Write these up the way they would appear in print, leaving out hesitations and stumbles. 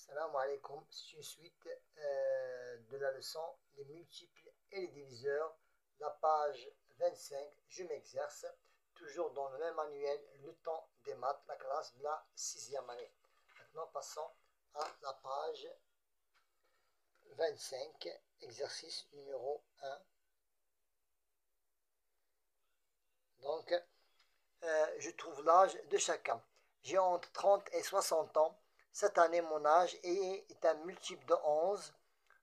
Salam alaikum, c'est une suite de la leçon les multiples et les diviseurs, la page 25, je m'exerce, toujours dans le même manuel, le temps des maths, la classe de la 6e année. Maintenant passons à la page 25, exercice numéro 1. Donc, je trouve l'âge de chacun. J'ai entre 30 et 60 ans. Cette année, mon âge est un multiple de 11.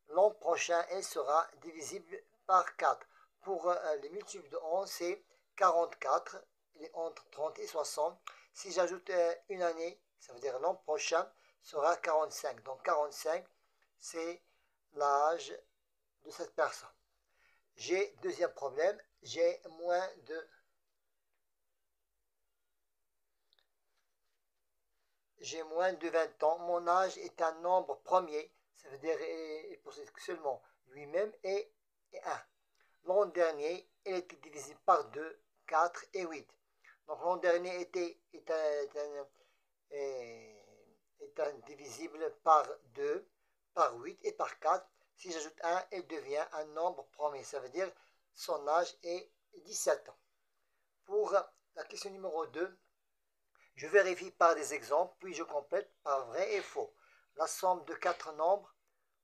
L'an prochain, elle sera divisible par 4. Pour les multiples de 11, c'est 44. Il est entre 30 et 60. Si j'ajoute une année, ça veut dire l'an prochain, sera 45. Donc 45, c'est l'âge de cette personne. J'ai deuxième problème, j'ai moins de 20 ans, mon âge est un nombre premier, ça veut dire il possède seulement lui-même et 1. L'an dernier, il était divisible par 2, 4 et 8. Donc l'an dernier est indivisible par 2, par 8 et par 4. Si j'ajoute 1, il devient un nombre premier, ça veut dire son âge est 17 ans. Pour la question numéro 2, je vérifie par des exemples, puis je complète par vrai et faux. La somme de 4 nombres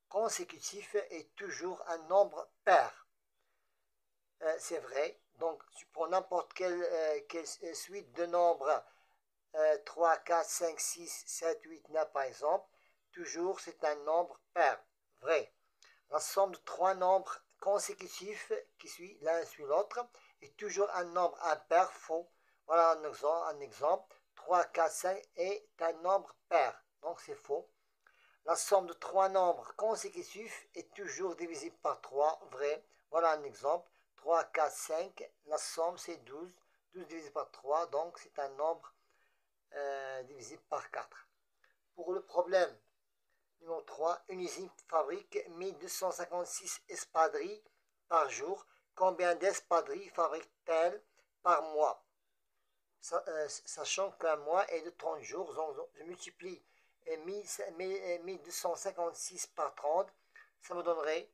consécutifs est toujours un nombre pair. C'est vrai. Donc, pour n'importe quelle suite de nombres, 3, 4, 5, 6, 7, 8, 9 par exemple, toujours c'est un nombre pair. Vrai. La somme de 3 nombres consécutifs qui suit l'un suit l'autre est toujours un nombre impair. Faux. Voilà un exemple. 3, 4, 5 est un nombre pair, donc c'est faux. La somme de 3 nombres consécutifs est toujours divisible par 3, vrai. Voilà un exemple. 3, 4, 5, la somme c'est 12. 12 divisé par 3, donc c'est un nombre divisible par 4. Pour le problème numéro 3, une usine fabrique 1256 espadrilles par jour. Combien d'espadrilles fabrique-t-elle par mois? Sachant qu'un mois est de 30 jours, donc je multiplie 1256 par 30, ça me donnerait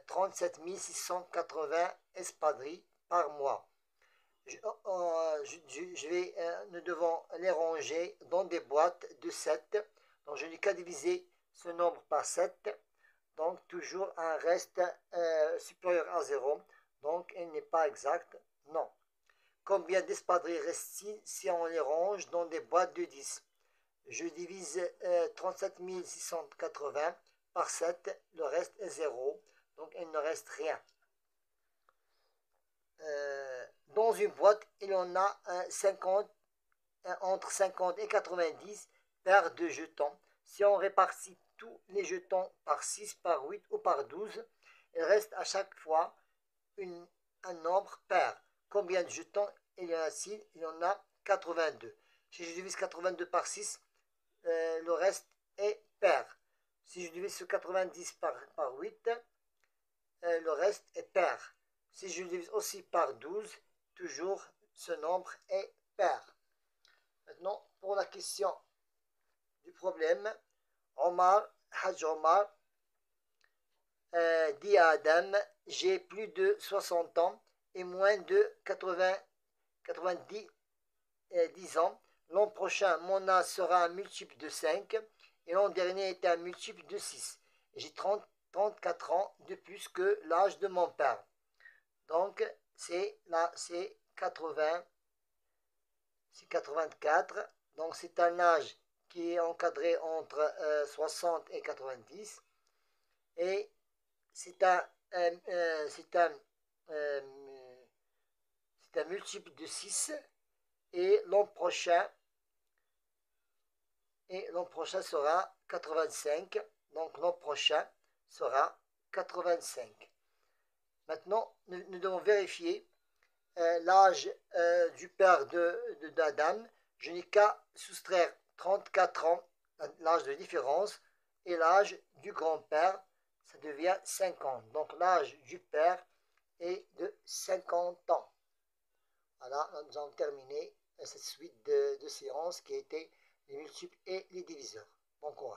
37 680 espadrilles par mois. Nous devons les ranger dans des boîtes de 7. Donc je n'ai qu'à diviser ce nombre par 7. Donc toujours un reste supérieur à 0. Donc il n'est pas exact. Non. Combien d'espadrilles reste-t-il si on les range dans des boîtes de 10? Je divise 37 680 par 7, le reste est 0, donc il ne reste rien. Dans une boîte, il y en a entre 50 et 90 paires de jetons. Si on répartit tous les jetons par 6, par 8 ou par 12, il reste à chaque fois un nombre pair. Combien de jetons il y en a-t-il? Il y en a 82. Si je divise 82 par 6, le reste est pair. Si je divise ce 90 par 8, le reste est pair. Si je divise aussi par 12, toujours ce nombre est pair. Maintenant, pour la question du problème, Hajj Omar dit à Adam, j'ai plus de 60 ans et moins de 90 ans. L'an prochain, mon âge sera un multiple de 5 et l'an dernier était un multiple de 6. J'ai 34 ans de plus que l'âge de mon père. Donc, c'est 80, c'est 84. Donc, c'est un âge qui est encadré entre 60 et 90. Et c'est un multiple de 6. Et l'an prochain sera 85. Donc l'an prochain sera 85. Maintenant, nous devons vérifier l'âge du père d'Adam. Je n'ai qu'à soustraire 34 ans, l'âge de différence, et l'âge du grand-père, ça devient 50. Donc l'âge du père est de 50 ans. Voilà, nous avons terminé cette suite de séances qui étaient les multiples et les diviseurs. Bon. Bon courage.